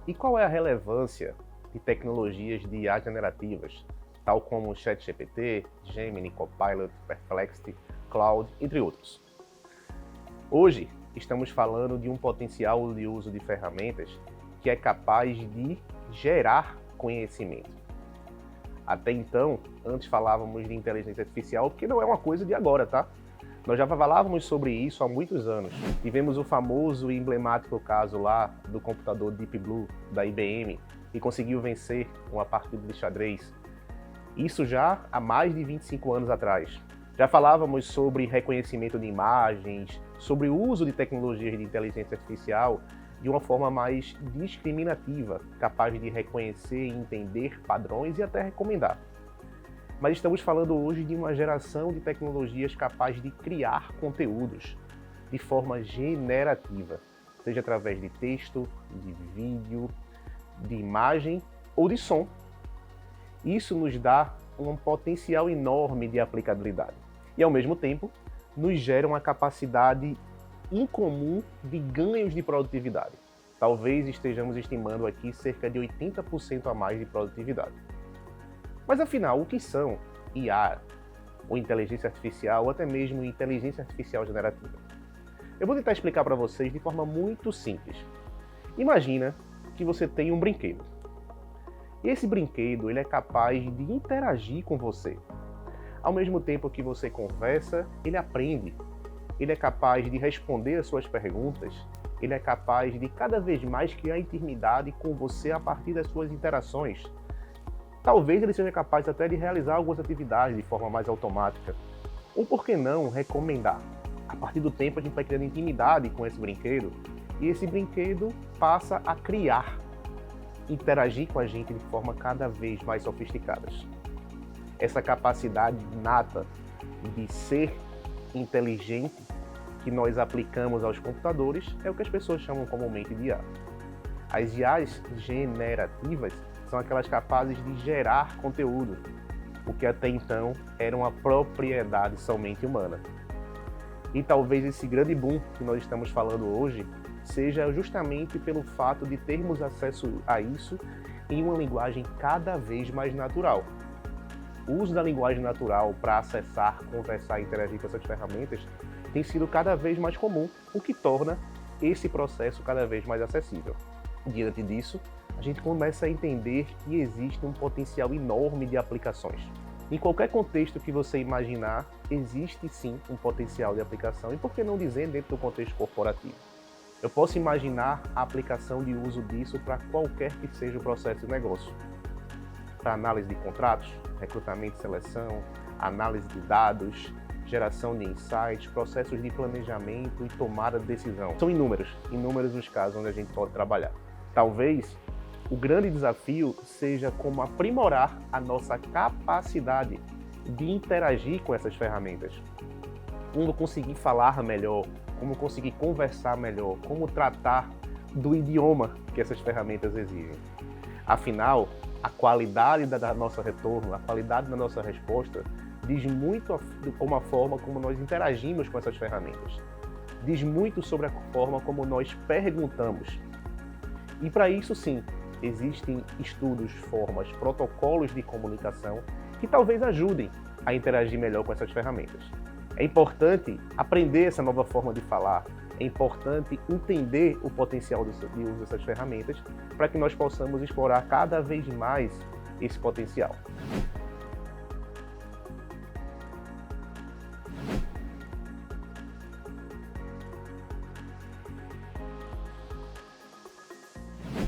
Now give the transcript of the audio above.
E qual é a relevância de tecnologias de IA generativas, tal como o ChatGPT, Gemini, Copilot, Perplexity, Claude, entre outros? Hoje, estamos falando de um potencial de uso de ferramentas que é capaz de gerar conhecimento. Até então, antes falávamos de inteligência artificial, porque não é uma coisa de agora, tá? Nós já falávamos sobre isso há muitos anos. Tivemos o famoso e emblemático caso lá do computador Deep Blue da IBM, que conseguiu vencer uma partida de xadrez. Isso já há mais de 25 anos atrás. Já falávamos sobre reconhecimento de imagens, sobre o uso de tecnologias de inteligência artificial de uma forma mais discriminativa, capaz de reconhecer e entender padrões e até recomendar. Mas estamos falando hoje de uma geração de tecnologias capaz de criar conteúdos de forma generativa, seja através de texto, de vídeo, de imagem ou de som. Isso nos dá um potencial enorme de aplicabilidade e, ao mesmo tempo, nos gera uma capacidade incomum de ganhos de produtividade. Talvez estejamos estimando aqui cerca de 80% a mais de produtividade. Mas afinal, o que são IA, ou inteligência artificial, ou até mesmo inteligência artificial generativa? Eu vou tentar explicar para vocês de forma muito simples. Imagina que você tem um brinquedo. E esse brinquedo ele é capaz de interagir com você. Ao mesmo tempo que você conversa, ele aprende. Ele é capaz de responder às suas perguntas. Ele é capaz de cada vez mais criar intimidade com você a partir das suas interações. Talvez ele seja capaz até de realizar algumas atividades de forma mais automática. Ou por que não recomendar? A partir do tempo a gente vai criando intimidade com esse brinquedo e esse brinquedo passa a criar, interagir com a gente de forma cada vez mais sofisticada. Essa capacidade inata de ser inteligente que nós aplicamos aos computadores é o que as pessoas chamam comumente de IA. As IAs generativas são aquelas capazes de gerar conteúdo, o que até então era uma propriedade somente humana. E talvez esse grande boom que nós estamos falando hoje seja justamente pelo fato de termos acesso a isso em uma linguagem cada vez mais natural. O uso da linguagem natural para acessar, conversar e interagir com essas ferramentas tem sido cada vez mais comum, o que torna esse processo cada vez mais acessível. Diante disso, a gente começa a entender que existe um potencial enorme de aplicações. Em qualquer contexto que você imaginar, existe sim um potencial de aplicação, e por que não dizer dentro do contexto corporativo? Eu posso imaginar a aplicação de uso disso para qualquer que seja o processo de negócio. Para análise de contratos, recrutamento e seleção, análise de dados, geração de insights, processos de planejamento e tomada de decisão. São inúmeros os casos onde a gente pode trabalhar. Talvez o grande desafio seja como aprimorar a nossa capacidade de interagir com essas ferramentas. Como conseguir falar melhor, como conseguir conversar melhor, como tratar do idioma que essas ferramentas exigem. Afinal, a qualidade da nossa retorno, a qualidade da nossa resposta diz muito como a forma como nós interagimos com essas ferramentas. Diz muito sobre a forma como nós perguntamos. E para isso, sim, existem estudos, formas, protocolos de comunicação que talvez ajudem a interagir melhor com essas ferramentas. É importante aprender essa nova forma de falar, é importante entender o potencial de uso dessas ferramentas para que nós possamos explorar cada vez mais esse potencial.